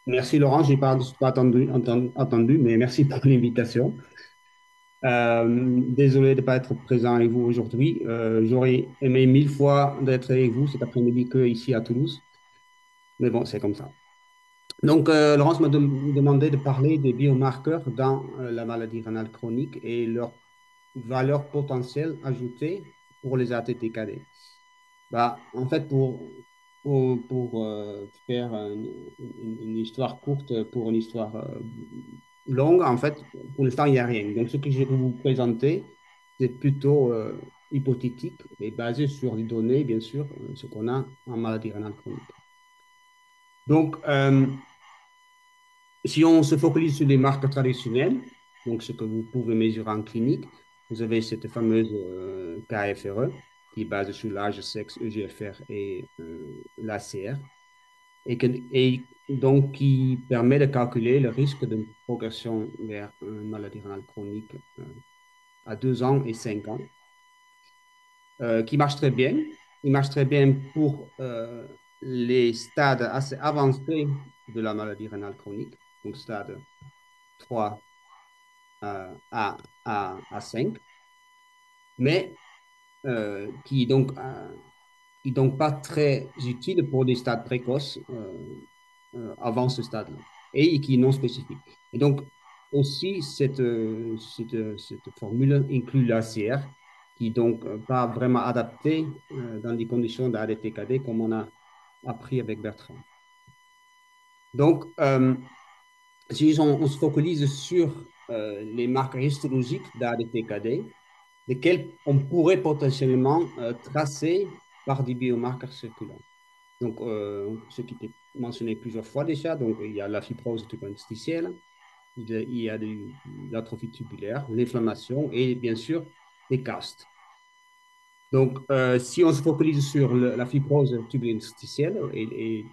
Merci Laurent, je n'ai pas attendu, mais merci pour l'invitation. Désolé de ne pas être présent avec vous aujourd'hui. J'aurais aimé mille fois d'être avec vous cet après-midi que ici à Toulouse, mais bon, c'est comme ça. Donc, Laurence m'a demandé de parler des biomarqueurs dans la maladie rénale chronique et leur valeur potentielle ajoutée pour les ATTKD. Bah, en fait, pour faire une histoire courte, pour une histoire longue, en fait, pour l'instant, il n'y a rien. Donc, ce que je vais vous présenter, c'est plutôt hypothétique et basé sur les données, bien sûr, ce qu'on a en maladie rénale chronique. Donc, si on se focalise sur les marques traditionnelles, donc ce que vous pouvez mesurer en clinique, vous avez cette fameuse KFRE qui est basée sur l'âge, sexe, EGFR et l'ACR et donc qui permet de calculer le risque de progression vers une maladie rénale chronique à 2 ans et 5 ans, qui marche très bien. Il marche très bien pour les stades assez avancés de la maladie rénale chronique, donc stade 3 à 5, mais qui est donc pas très utile pour des stades précoces avant ce stade-là, et qui est non spécifique. Et donc, aussi, cette formule inclut l'ACR, qui est donc pas vraiment adaptée dans des conditions d'ADTKD, comme on a appris avec Bertrand. Donc, si on se focalise sur les marqueurs histologiques d'ADTKD, lesquels on pourrait potentiellement tracer par des biomarqueurs circulants. Donc, ce qui était mentionné plusieurs fois déjà, donc il y a la fibrose tuberculoselle, il y a de l'atrophie tubulaire, l'inflammation et bien sûr les castes. Donc, si on se focalise sur la fibrose tuberculoselle et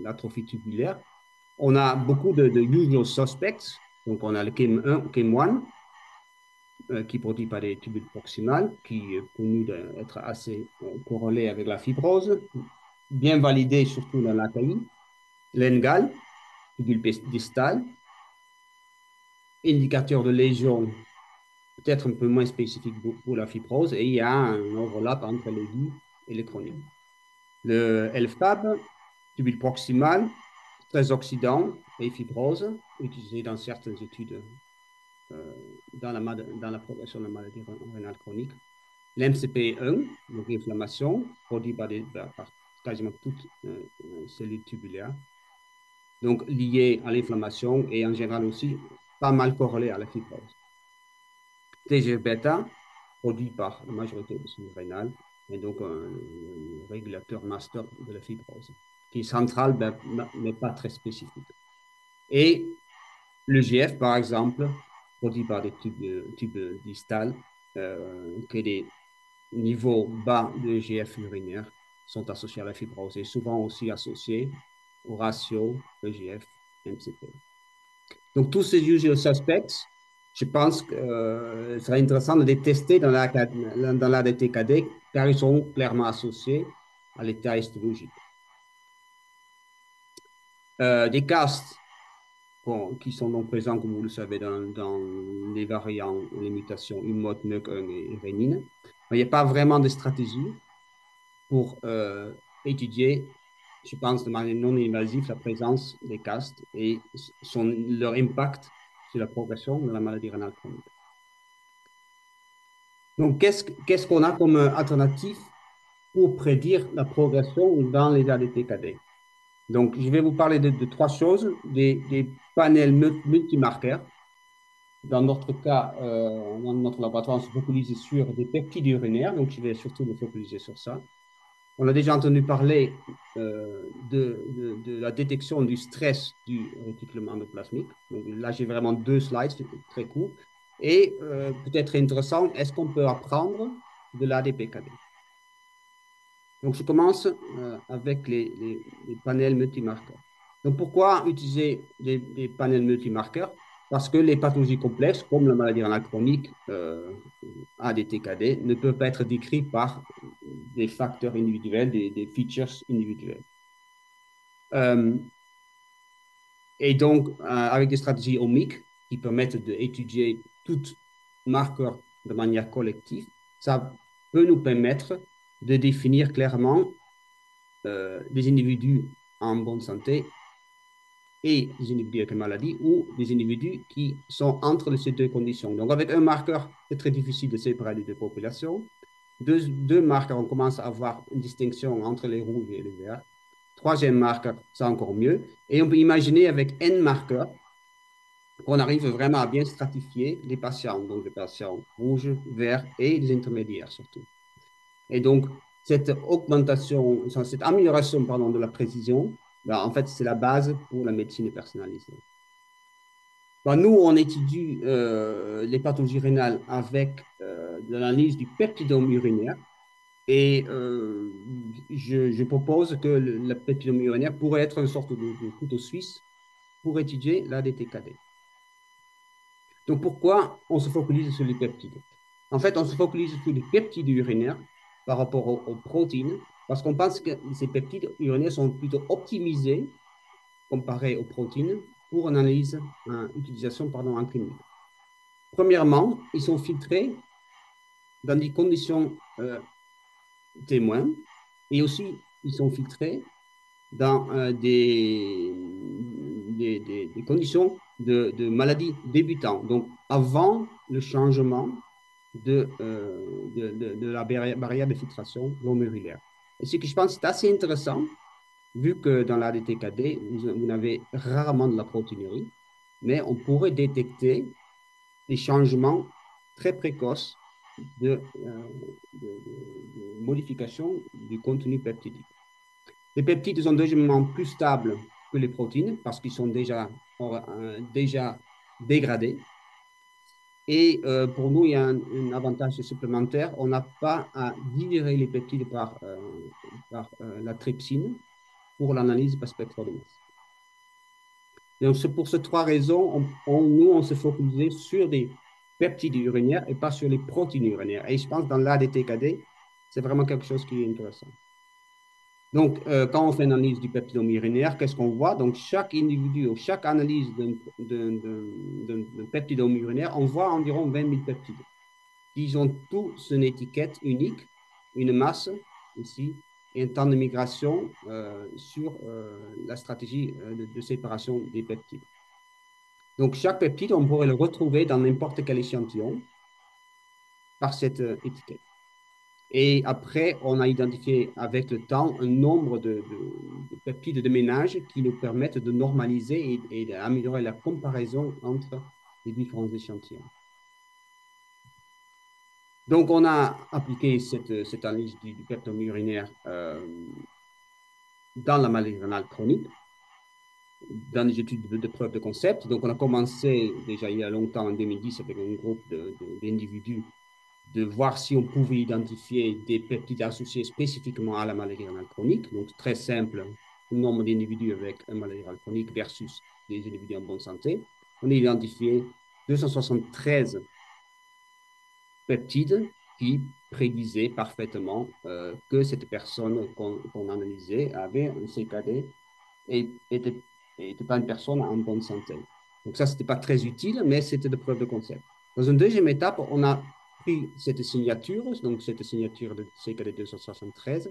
l'atrophie tubulaire, on a beaucoup de usual suspects. Donc, on a le KIM1, KIM1, qui est produit par des tubules proximales, qui est connu d'être assez corrélé avec la fibrose, bien validé surtout dans l'AKI, l'ENGAL, tubule distal, indicateur de lésion peut-être un peu moins spécifique pour la fibrose, et il y a un overlap entre l'aigu et le chronique. Le LFTAB, tubule proximal, très oxydant et fibrose, utilisé dans certaines études dans la progression de la maladie rénale chronique. L'MCP1, donc l'inflammation, produit par quasiment toutes cellules tubulaires, donc liées à l'inflammation et en général aussi pas mal corrélées à la fibrose. TGF-bêta, produit par la majorité des cellules rénales, et donc un régulateur master de la fibrose, qui est central mais pas très spécifique. Et le GF, par exemple, produit par des tubes distales, qui est des niveaux bas de GF urinaire sont associés à la fibrose et souvent aussi associés au ratio EGF-MCP. Donc, tous ces usual suspects, je pense que serait intéressant de les tester dans la DTKD car ils sont clairement associés à l'état histologique. Des castes bon, qui sont donc présents, comme vous le savez, dans les variants, les mutations UMOT, NUC1 et rénine. Mais il n'y a pas vraiment de stratégie pour étudier, je pense, de manière non invasive, la présence des castes et leur impact sur la progression de la maladie rénale chronique. Donc, qu'est-ce qu'on a comme alternative pour prédire la progression dans les ADTKD? Donc, je vais vous parler de trois choses, des panels multimarqueurs. Dans notre cas, dans notre laboratoire, on se focalise sur des peptides urinaires, donc je vais surtout me focaliser sur ça. On a déjà entendu parler de la détection du stress du réticulum endoplasmique. Donc là, j'ai vraiment deux slides, c'est très court. Et peut-être intéressant, est-ce qu'on peut apprendre de l'ADPKD? Donc, je commence avec les panels multimarqueurs. Donc, pourquoi utiliser des panels multimarqueurs? Parce que les pathologies complexes, comme la maladie rénale chronique, ADTKD, ne peuvent pas être décrites par des facteurs individuels, des features individuels. Euh, Et donc, avec des stratégies omiques qui permettent d'étudier tout marqueur de manière collective, ça peut nous permettre de définir clairement des individus en bonne santé et des individus avec une maladie ou des individus qui sont entre ces deux conditions. Donc, avec un marqueur, c'est très difficile de séparer les deux populations. Deux marqueurs, on commence à avoir une distinction entre les rouges et les verts. Troisième marqueur, c'est encore mieux. Et on peut imaginer avec N marqueurs qu'on arrive vraiment à bien stratifier les patients, donc les patients rouges, verts et les intermédiaires surtout. Et donc, cette augmentation, cette amélioration, pardon, de la précision, ben, en fait, c'est la base pour la médecine personnalisée. Ben, nous, on étudie les pathologies rénales avec de l'analyse du peptidome urinaire. Et je propose que le peptidome urinaire pourrait être une sorte de couteau suisse pour étudier la DTKD. Donc, pourquoi on se focalise sur les peptides? En fait, on se focalise sur les peptides urinaires par rapport aux protéines, parce qu'on pense que ces peptides urinaires sont plutôt optimisés comparés aux protéines pour une analyse, utilisation pardon, en clinique. Premièrement, ils sont filtrés dans des conditions témoins et aussi ils sont filtrés dans des conditions de maladie débutant, donc avant le changement de la barrière de filtration glomérulaire. Et ce que je pense est assez intéressant, vu que dans la DTKD, vous n'avez rarement de la protéinurie, mais on pourrait détecter des changements très précoces de modification du contenu peptidique. Les peptides sont deuxièmement plus stables que les protéines parce qu'ils sont déjà dégradés. Et pour nous, il y a un avantage supplémentaire. On n'a pas à digérer les peptides par la trypsine pour l'analyse par spectrométrie. Donc, c'est pour ces trois raisons, nous, on se focalisait sur des peptides urinaires et pas sur les protéines urinaires. Et je pense que dans l'ADTKD, c'est vraiment quelque chose qui est intéressant. Donc, quand on fait une analyse du peptidome urinaire, qu'est-ce qu'on voit? Donc, chaque individu ou chaque analyse d'un peptidome urinaire, on voit environ 20 000 peptides. Ils ont tous une étiquette unique, une masse ici, et un temps de migration sur la stratégie de séparation des peptides. Donc, chaque peptide, on pourrait le retrouver dans n'importe quel échantillon par cette étiquette. Et après, on a identifié avec le temps un nombre de peptides de ménage qui nous permettent de normaliser et d'améliorer la comparaison entre les différents échantillons. Donc, on a appliqué cette analyse du peptidome urinaire dans la maladie rénale chronique, dans les études de preuve de concept. Donc, on a commencé déjà il y a longtemps, en 2010, avec un groupe d'individus de voir si on pouvait identifier des peptides associés spécifiquement à la maladie rénale chronique. Donc, très simple, le nombre d'individus avec une maladie rénale chronique versus des individus en bonne santé. On a identifié 273 peptides qui prédisaient parfaitement que cette personne qu'on analysait avait un CKD et n'était pas une personne en bonne santé. Donc ça, ce n'était pas très utile, mais c'était de preuve de concept. Dans une deuxième étape, on a pris cette signature, donc cette signature de CKD 273,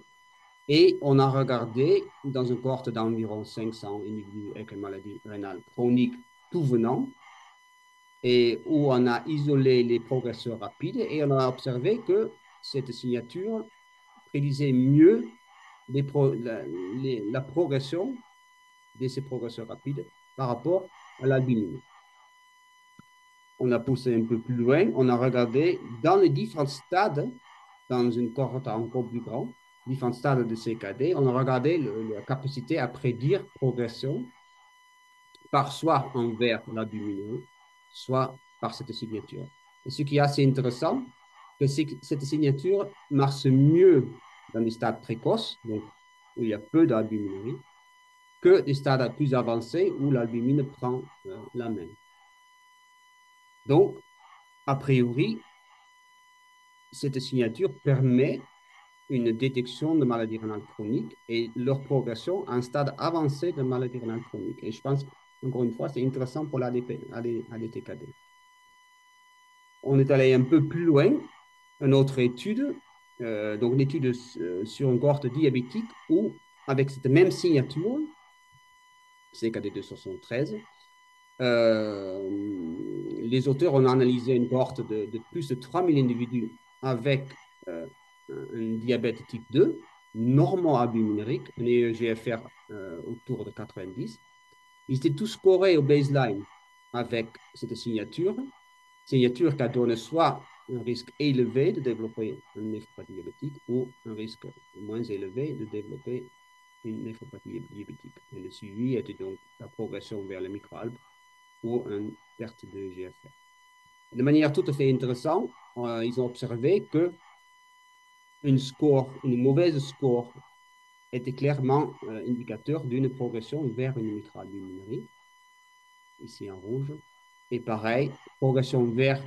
et on a regardé dans une cohorte d'environ 500 individus avec une maladie rénale chronique tout venant, et où on a isolé les progresseurs rapides, et on a observé que cette signature prédisait mieux la progression de ces progresseurs rapides par rapport à l'albumine. On a poussé un peu plus loin, on a regardé dans les différents stades, dans une cohorte encore plus grande, différents stades de CKD, on a regardé la capacité à prédire progression par soit envers l'albuminose, soit par cette signature. Et ce qui est assez intéressant, c'est que cette signature marche mieux dans les stades précoces, donc où il y a peu d'albuminurie, que des stades plus avancés où l'albumine prend la main. Donc, a priori, cette signature permet une détection de maladie rénale chronique et leur progression à un stade avancé de maladie rénale chronique. Et je pense encore une fois, c'est intéressant pour l'ADTKD. On est allé un peu plus loin, une autre étude, donc une étude sur une cohorte diabétique où, avec cette même signature, CKD273, les auteurs ont analysé une cohorte de plus de 3000 individus avec un diabète type 2, normo-albumérique, un EGFR autour de 90. Ils étaient tous scorés au baseline avec cette signature qui a donné soit un risque élevé de développer une néphropathie diabétique ou un risque moins élevé de développer une néphropathie diabétique. Et le suivi était donc la progression vers le microalbe ou une perte de GFR. De manière tout à fait intéressante, ils ont observé que une mauvaise score était clairement indicateur d'une progression vers une microalbuminurie, ici en rouge. Et pareil, progression vers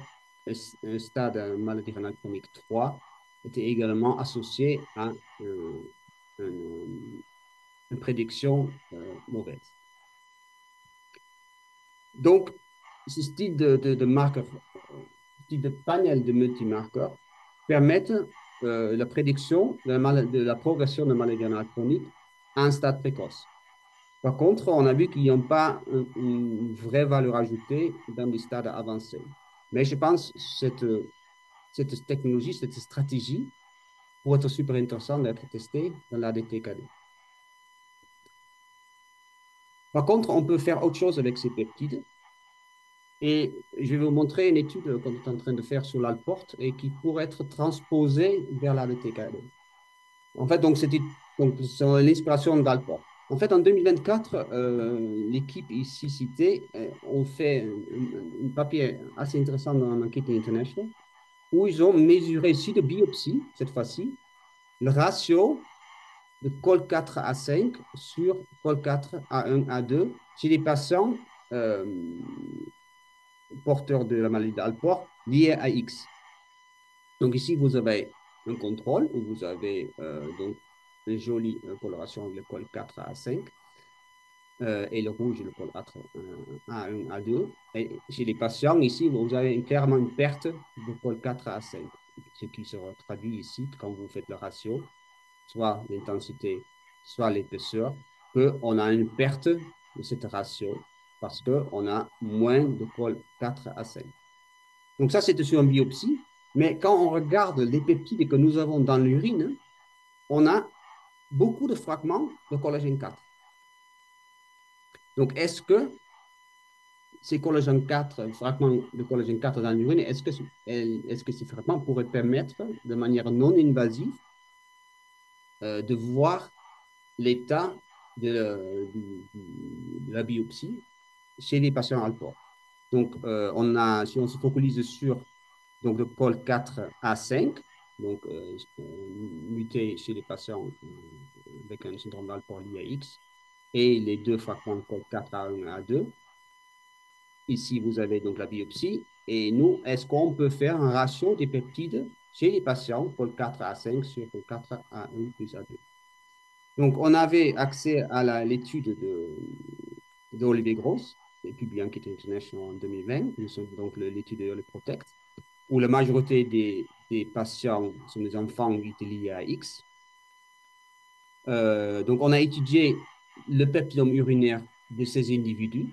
un stade maladie rénale chronique 3 était également associée à une prédiction mauvaise. Donc, ce style de marqueurs, ce type de panel de multimarqueurs permettent la prédiction de la progression de maladie rénale chronique à un stade précoce. Par contre, on a vu qu'ils n'ont pas une vraie valeur ajoutée dans des stades avancés. Mais je pense que cette technologie, cette stratégie, pourrait être super intéressante d'être testée dans la DTKD. Par contre, on peut faire autre chose avec ces peptides. Et je vais vous montrer une étude qu'on est en train de faire sur l'Alport et qui pourrait être transposée vers la DTKD. En fait, donc, c'est l'inspiration d'Alport. En fait, en 2024, l'équipe ici citée ont fait un papier assez intéressant dans Marketing International où ils ont mesuré ici de biopsie, cette fois-ci, le ratio de col4 à 5 sur col4 à 1 à 2 chez les patients porteurs de la maladie d'Alport liés à X. Donc ici, vous avez un contrôle où vous avez donc une jolie coloration avec le col 4 à 5 et le rouge, le col A1 à 2. Et chez les patients, ici, vous avez clairement une perte de col 4 à 5, ce qui sera traduit ici quand vous faites le ratio, soit l'intensité, soit l'épaisseur, qu'on a une perte de cette ratio parce qu'on a moins de col 4 à 5. Donc ça, c'est sur une biopsie. Mais quand on regarde les peptides que nous avons dans l'urine, on a beaucoup de fragments de collagène 4. Donc, est-ce que ces collagène 4, fragments de collagène 4 dans l'urine, est-ce que ces fragments pourraient permettre, de manière non invasive, de voir l'état de la biopsie chez les patients Alport? Donc, si on se focalise sur donc, le col 4 à 5, donc muté chez les patients avec un syndrome d'Alport lié à X, et les deux fragments de col 4 à 1 à 2. Ici, vous avez donc la biopsie. Et nous, est-ce qu'on peut faire un ratio des peptides chez les patients col 4 à 5 sur col 4 à 1 plus à 2? Donc, on avait accès à l'étude d'Olivier Gross, publiée en Kit International en 2020, donc l'étude de Early Protect, où la majorité des patients sont des enfants liés à X. Donc, on a étudié le peptidome urinaire de ces individus,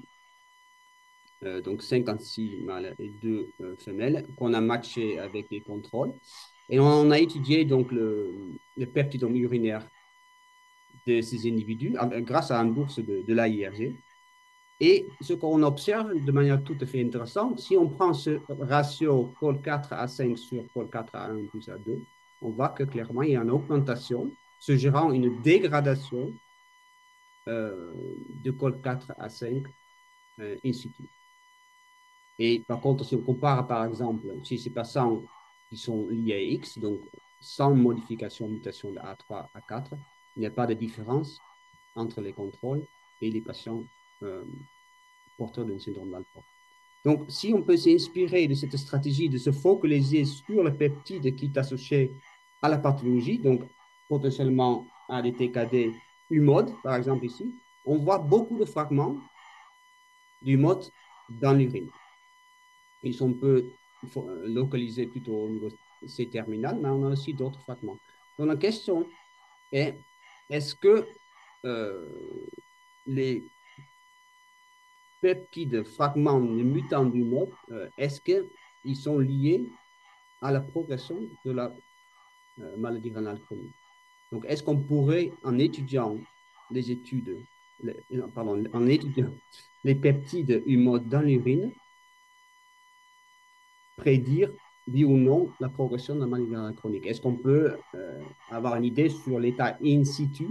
donc 56 mâles et 2 femelles, qu'on a matché avec des contrôles. Et on a étudié donc le peptidome urinaire de ces individus grâce à une bourse de l'AIRG. Et ce qu'on observe de manière tout à fait intéressante, si on prend ce ratio col 4 à 5 sur col 4 à 1 plus à 2, on voit que clairement il y a une augmentation, suggérant une dégradation de col 4 à 5 in situ. Et par contre, si on compare par exemple chez ces patients qui sont liés à X, donc sans modification, mutation de A3 à 4, il n'y a pas de différence entre les contrôles et les patients porteurs d'un syndrome d'Alport. Donc, si on peut s'inspirer de cette stratégie de se focaliser sur le peptide qui est associé à la pathologie, donc potentiellement à des TKD UMOD, par exemple ici, on voit beaucoup de fragments du mode dans l'urine. Ils sont peu localisés plutôt au niveau C-terminal, mais on a aussi d'autres fragments. Donc la question est, est-ce que euh, les peptides fragments, les mutants du mode, est-ce qu'ils sont liés à la progression de la maladie rénale chronique? Donc, est-ce qu'on pourrait, en étudiant les études, pardon, en étudiant les peptides humodes dans l'urine, prédire, oui ou non, la progression de la maladie rénale chronique? Est-ce qu'on peut avoir une idée sur l'état in situ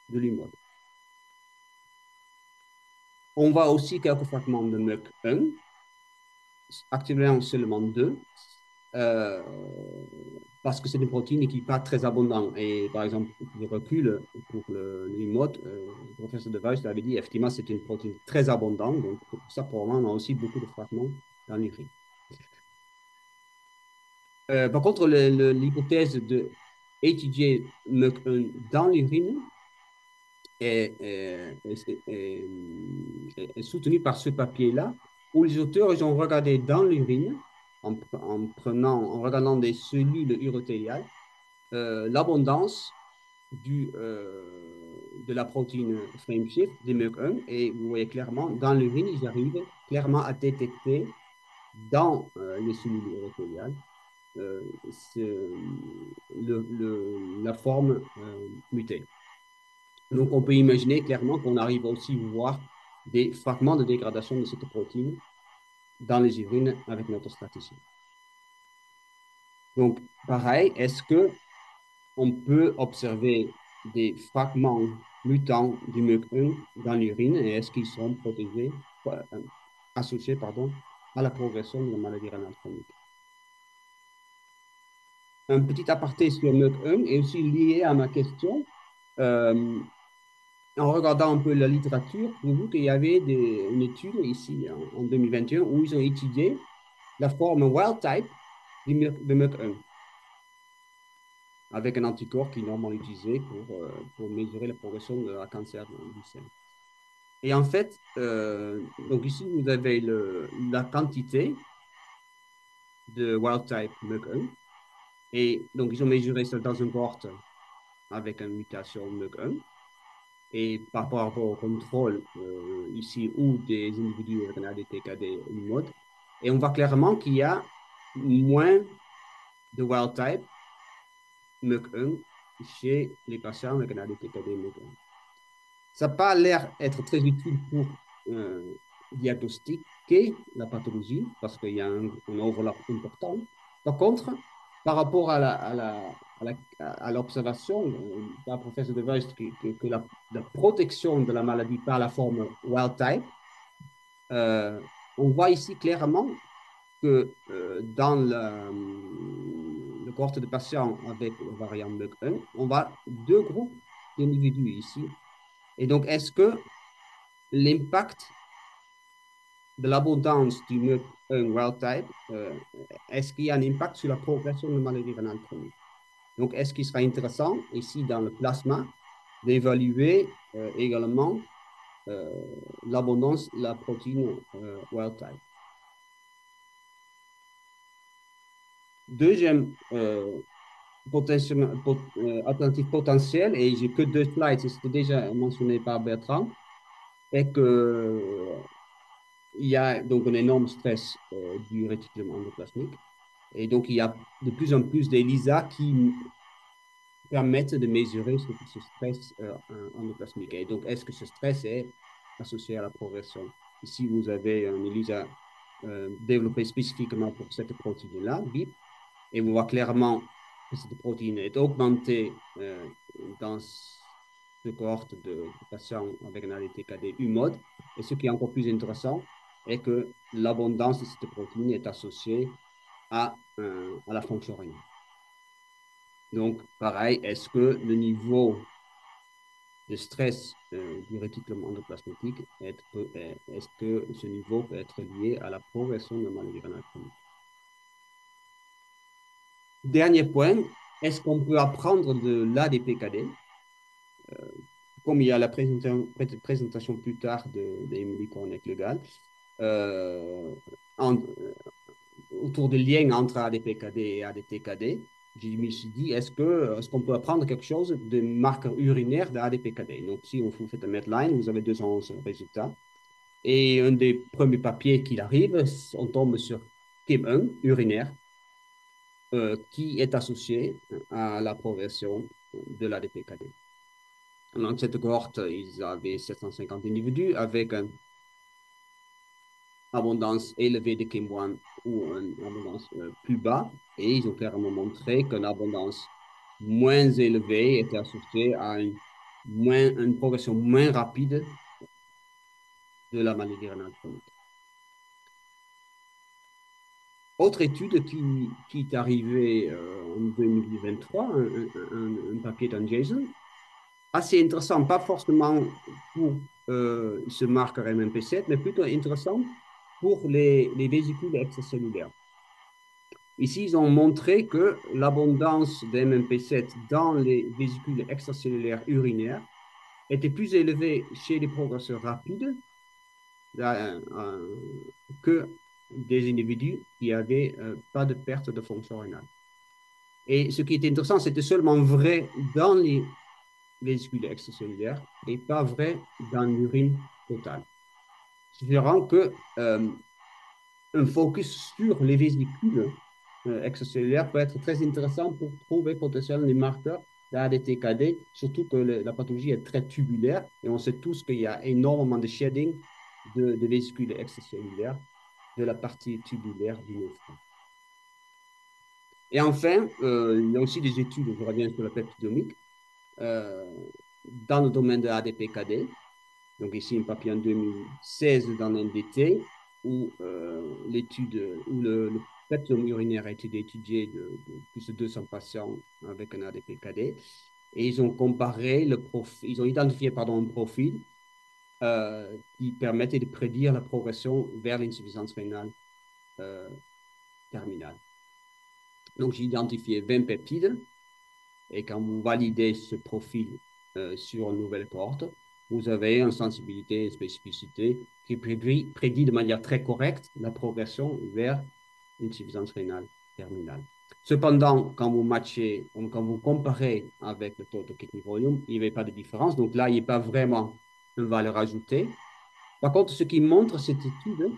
de l'humode? On voit aussi quelques fragments de MEC1, actuellement seulement deux, euh, parce que c'est une protéine qui n'est pas très abondante. Et par exemple, le recul pour les modes, le professeur De Weiss l'avait dit, effectivement, c'est une protéine très abondante. Donc, pour ça, probablement, on a aussi beaucoup de fragments dans l'urine. Par contre, l'hypothèse de étudier MEC1 dans l'urine est soutenue par ce papier-là, où les auteurs ils ont regardé dans l'urine, en regardant des cellules urothéliales, l'abondance de la protéine frameshift des MEC1, et vous voyez clairement, dans l'urine, ils arrivent clairement à détecter dans les cellules urothéliales euh, la forme mutée. Donc, on peut imaginer clairement qu'on arrive aussi à voir des fragments de dégradation de cette protéine dans les urines avec notre statistique. Donc, pareil, est-ce que on peut observer des fragments mutants du MEC1 dans l'urine et est-ce qu'ils sont protégés, associés, pardon, à la progression de la maladie rénale chronique? Un petit aparté sur MEC1 est aussi lié à ma question. Euh, En regardant un peu la littérature, j'ai vu qu'il y avait une étude ici en 2021 où ils ont étudié la forme wild type de MEC1 avec un anticorps qui est normalement utilisé pour mesurer la progression de la cancer du sein. Et en fait, donc ici, vous avez la quantité de wild type MEC1. Et donc, ils ont mesuré ça dans une cohorte avec une mutation MEC1. Et par rapport au contrôle ici ou des individus avec un ADTKD mode. Et on voit clairement qu'il y a moins de wild type MEC1 chez les patients avec un ADTKD MEC1. Ça n'a pas l'air être très utile pour diagnostiquer la pathologie parce qu'il y a un overlap important. Par contre, par rapport à l'observation par le professeur De Weist que la protection de la maladie par la forme wild type, euh, on voit ici clairement que dans le cohorte de patients avec le variant MEC1, on voit deux groupes d'individus ici. Et donc, est-ce que l'impact de l'abondance du MEC1 wild type, est-ce qu'il y a un impact sur la progression de la maladie rénale chronique? Donc, est-ce qu'il sera intéressant ici dans le plasma d'évaluer également l'abondance de la protéine wild type? Deuxième alternative potentielle, et j'ai que deux slides, et c'était déjà mentionné par Bertrand, est que il y a donc un énorme stress du réticulum endoplasmique. Et donc, il y a de plus en plus d'ELISA qui permettent de mesurer ce stress endoplasmique. Et donc, est-ce que ce stress est associé à la progression? Ici, vous avez un ELISA développé spécifiquement pour cette protéine-là, BIP, et on voit clairement que cette protéine est augmentée dans ce cohorte de patients avec un ADTKD U-mode. Et ce qui est encore plus intéressant est que l'abondance de cette protéine est associée à la fonction rénale. Donc, pareil, est-ce que le niveau de stress du réticulum endoplasmatique, est-ce que ce niveau peut être lié à la progression de la maladie rénale chronique? Dernier point, est-ce qu'on peut apprendre de l'ADPKD comme il y a la présentation plus tard d'Emily Cornec-Legal, euh, en- autour des liens entre ADPKD et ADTKD, je me suis dit, est-ce qu'on peut apprendre quelque chose de marqueurs urinaires de ADPKD? Donc, si vous faites un Medline, vous avez 211 résultats. Et un des premiers papiers qui arrive, on tombe sur KIM1, urinaire, qui est associé à la progression de l'ADPKD. Dans cette cohorte, ils avaient 750 individus avec une abondance élevée de KIM1 ou une abondance plus bas. Et ils ont clairement montré qu'une abondance moins élevée était associée à une progression moins rapide de la maladie rénale chronique. Autre étude qui est arrivée en 2023, un papier dans Jason, assez intéressant, pas forcément pour ce marqueur MMP7, mais plutôt intéressant pour les vésicules extracellulaires. Ici, ils ont montré que l'abondance de MMP7 dans les vésicules extracellulaires urinaires était plus élevée chez les progresseurs rapides que des individus qui n'avaient pas de perte de fonction rénale. Et ce qui était intéressant, c'était seulement vrai dans les vésicules extracellulaires et pas vrai dans l'urine totale. Suffisant que un focus sur les vésicules extracellulaires peut être très intéressant pour trouver potentiellement les marqueurs d'ADTKD, surtout que la pathologie est très tubulaire et on sait tous qu'il y a énormément de shedding de vésicules extracellulaires de la partie tubulaire du nephron. Et enfin, il y a aussi des études, je reviens sur la peptidomique, euh, dans le domaine de l'ADPKD. Donc ici, un papier en 2016 dans l'NDT, où où le peptidome urinaire a été étudié de plus de 200 patients avec un ADPKD. Et ils ont comparé le profil, ils ont identifié pardon, un profil qui permettait de prédire la progression vers l'insuffisance rénale terminale. Donc, j'ai identifié 20 peptides et quand vous validez ce profil sur une nouvelle cohorte, vous avez une sensibilité et une spécificité qui prédit de manière très correcte la progression vers une insuffisance rénale terminale. Cependant, quand vous matchez, quand vous comparez avec le total kidney volume, il n'y avait pas de différence. Donc là, il n'y a pas vraiment une valeur ajoutée. Par contre, ce qui montre cette étude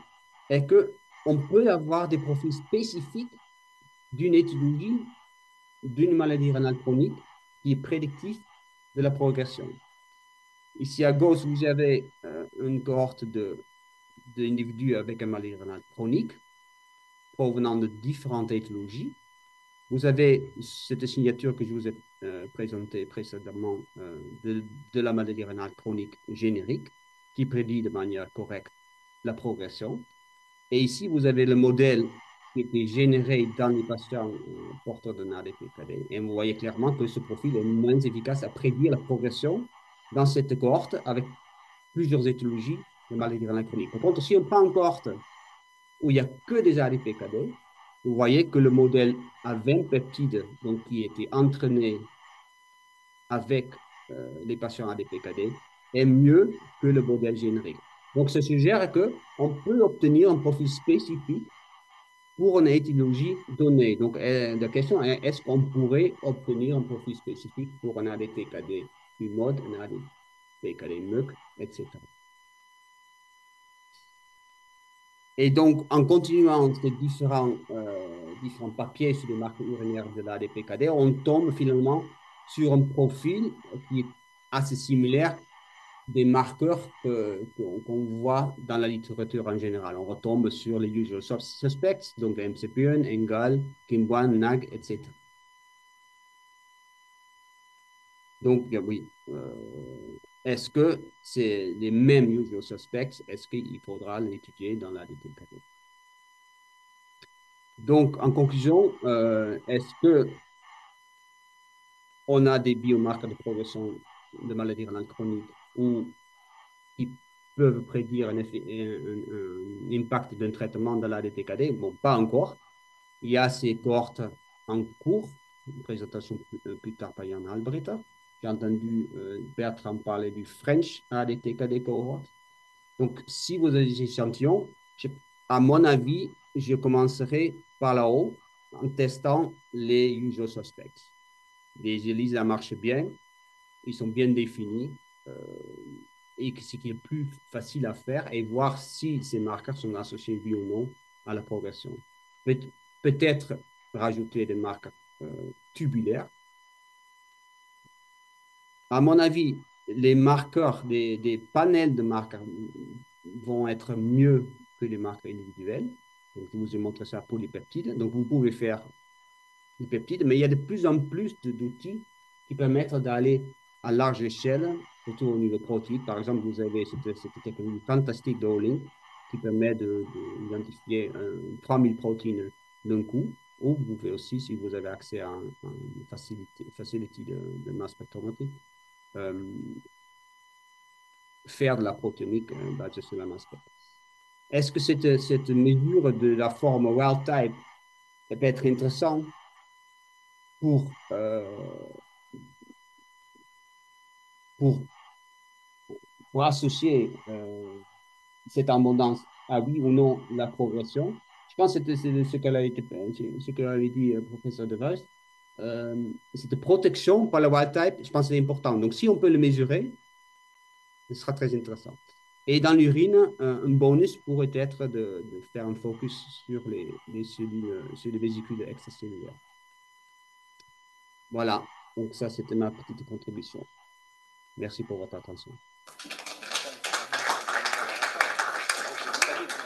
est qu'on peut avoir des profils spécifiques d'une étiologie, d'une maladie rénale chronique qui est prédictif de la progression. Ici à gauche, vous avez une cohorte d'individus avec une maladie rénale chronique provenant de différentes étiologies. Vous avez cette signature que je vous ai présentée précédemment de la maladie rénale chronique générique qui prédit de manière correcte la progression. Et ici, vous avez le modèle qui était généré dans les patients porteurs d'un ADPKD. Et vous voyez clairement que ce profil est moins efficace à prédire la progression dans cette cohorte avec plusieurs étiologies de maladie rénale chronique. Par contre, si on prend une cohorte où il n'y a que des ADPKD, vous voyez que le modèle à 20 peptides, donc qui était entraîné avec les patients ADPKD, est mieux que le modèle générique. Donc, ça suggère qu'on peut obtenir un profil spécifique pour une étiologie donnée. Donc, la question est, est-ce qu'on pourrait obtenir un profil spécifique pour un ADPKD du mode, un ADPKD MUC, etc. Et donc, en continuant ces différents papiers sur les marques urinaires de l'ADPKD, on tombe finalement sur un profil qui est assez similaire des marqueurs qu'on voit dans la littérature en général. On retombe sur les usual suspects, donc MCP1, NGAL, KIM1, NAG, etc. Donc, oui, est-ce que c'est les mêmes usual suspects? Est-ce qu'il faudra l'étudier dans la DTKD? Donc, en conclusion, est-ce que on a des biomarqueurs de progression de maladie rénale chronique ou qui peuvent prédire un impact d'un traitement de la DTKD? Bon, pas encore. Il y a ces cohortes en cours, une présentation plus tard par Yann Albrecht. j'ai entendu Bertrand parler du French ADTKD cohort. Donc, si vous avez des échantillons, à mon avis, je commencerai par là-haut en testant les usual suspects. Les ELISA ça marche bien, ils sont bien définis euh, et ce qui est plus facile à faire et voir si ces marqueurs sont associés, oui ou non, à la progression. Peut-être rajouter des marqueurs tubulaires. À mon avis, les marqueurs, des panels de marqueurs vont être mieux que les marqueurs individuels. Donc, je vous ai montré ça pour les peptides. Donc, vous pouvez faire des peptides, mais il y a de plus en plus d'outils qui permettent d'aller à large échelle, surtout au niveau protéique. Par exemple, vous avez cette technologie fantastique de Olink qui permet d'identifier 3000 protéines d'un coup. Ou vous pouvez aussi, si vous avez accès à une facility de mass spectrométrie, euh, faire de la protéinique basée sur la masse spec. Est-ce que cette mesure de la forme wild type peut être intéressante pour, pour, pour associer cette abondance à oui ou non la progression? Je pense que c'est ce qu'elle avait dit professeur De Vries. Cette protection par le wild type, je pense que c'est important. Donc, si on peut le mesurer, ce sera très intéressant. Et dans l'urine, un bonus pourrait être de faire un focus sur les cellules, sur les vésicules extracellulaires. Voilà, donc ça c'était ma petite contribution. Merci pour votre attention.